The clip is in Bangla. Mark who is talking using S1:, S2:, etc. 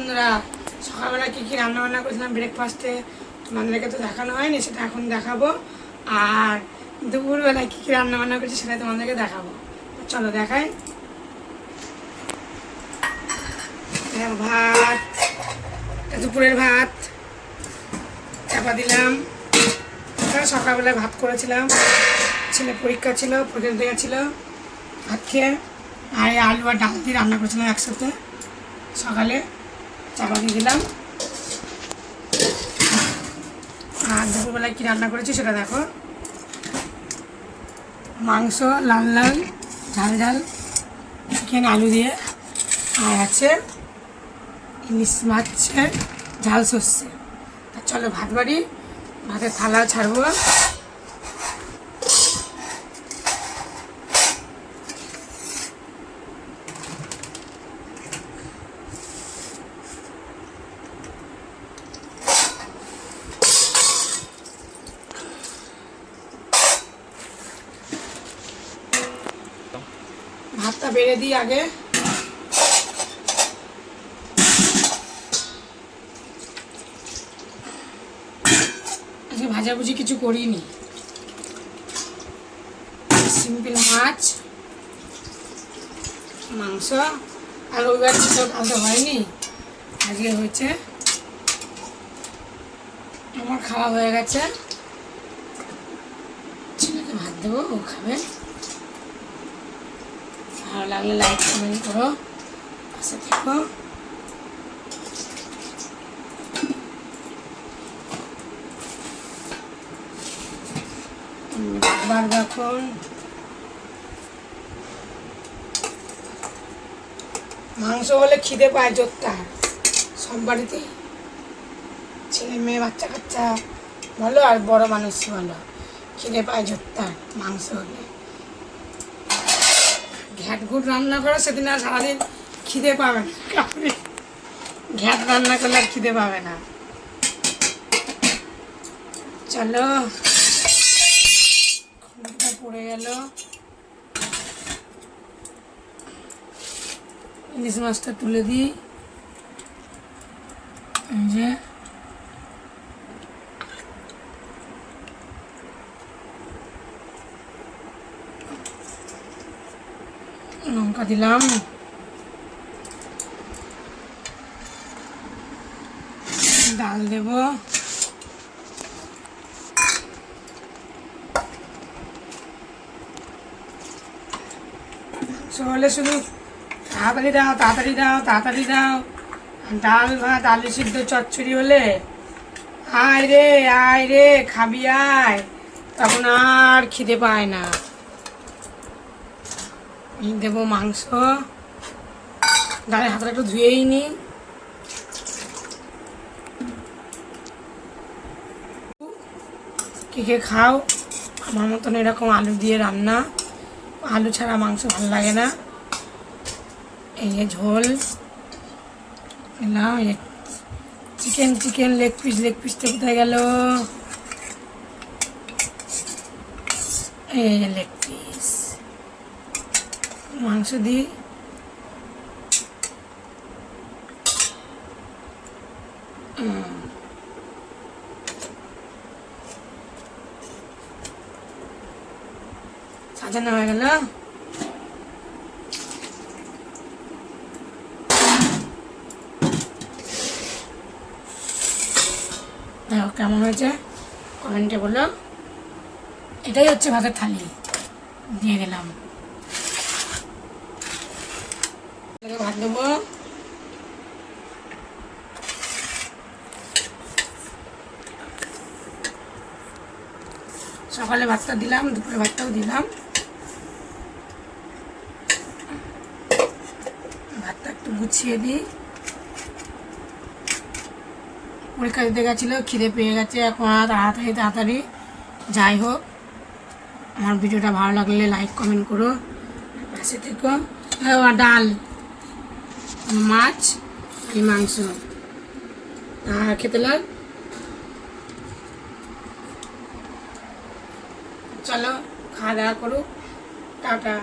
S1: বন্ধুরা, সকালবেলা কী কী রান্নাবান্না করেছিলাম ব্রেকফাস্টে তোমাদেরকে তো দেখানো হয়নি, সেটা এখন দেখাবো। আর দুপুরবেলায় কী কী রান্নাবান্না করেছি সেটা তোমাদেরকে দেখাবো। চলো দেখাই। ভাত, দুপুরের ভাত চাপা দিলাম। সকালবেলায় ভাত করেছিলাম, ছেলে পরীক্ষা ছিল, পরীক্ষা দিয়ে গেছিলো, ভাত খেয়ে আর আলু আর ডাল দিয়ে রান্না করেছিলাম একসাথে। সকালে চাপা দিয়ে দিলাম। আর দুপুরবেলায় কী রান্না করেছি সেটা দেখো। মাংস লাল লাল ঝাল ঝাল চিকেন আলু দিয়ে, আর আছে ইলিশ মাছের ঝাল সর্ষে। চলো ভাত বাড়ি, ভাতের থালা ছাড়বো। ভাতটা বেড়ে দিই আগে। আজকে ভাজাভুজি কিছু করিনি, সিম্পল মাছ মাংস। আর রবিবার কিছু কালকে হয়নি, আজকে হয়েছে। আমার খাওয়া হয়ে গেছে, ছেলেকে ভাত দেবো, ও খাবে। ভালো লাগলে লাইক কমেন্ট করো, পাশে থেকো। এখন মাংস হলে খিদে পায় জোরটা, সব বাড়িতেই, ছেলে মেয়ে বাচ্চা কাচ্চা বলো আর বড় মানুষ বলো, খিদে পায় জোরটা মাংস হলে। ঘ্যাট ঘুট রান্না করো, সেদিন আর সারাদিন খিদে পাবে না। ঘ্যাট রান্না করলে আর খিদে পাবে না। চলো, খুঁটিটা পড়ে গেল। ইলিশ মাছটা তুলে দিই। যে লঙ্কা দিলাম, ডাল দেব, হলে শুধু তাড়াতাড়ি দাও তাড়াতাড়ি দাও তাড়াতাড়ি দাও। ডাল ভাত আলু সিদ্ধ চচ্চড়ি হলে আয় রে খাবি আয়, তখন আর খিদে পায় না। দেবো মাংস, ডালের হাতটা একটু ধুয়েই নি। কে খাও আমার মতন এরকম আলু দিয়ে রান্না, আলু ছাড়া মাংস ভালো লাগে না। এই যে ঝোল এলাম, চিকেন লেগ পিসটা কোথায় গেল? এই যে লেগ পিস, মাংস দিই। সাজানো হয়ে গেল। দেখো কেমন হয়েছে, কমেন্টে বলো। এটাই হচ্ছে ভাতের থালি, দিয়ে গেলাম। ভাত দেবো। সকালে ভাতটা দিলাম, দুপুরে ভাতটাও দিলাম। ভাতটা একটু গুছিয়ে দিই। পরীক্ষা দিতে গেছিলো, খিদে পেয়ে গেছে এখন। আর তাড়াতাড়ি যাই হোক, আমার ভিডিওটা ভালো লাগলে লাইক কমেন্ট করো, পাশে থেকো। ডাল, মাছ, মাংস আর খেতে লাগ। চলো খাওয়া দাওয়া করো, টাটা।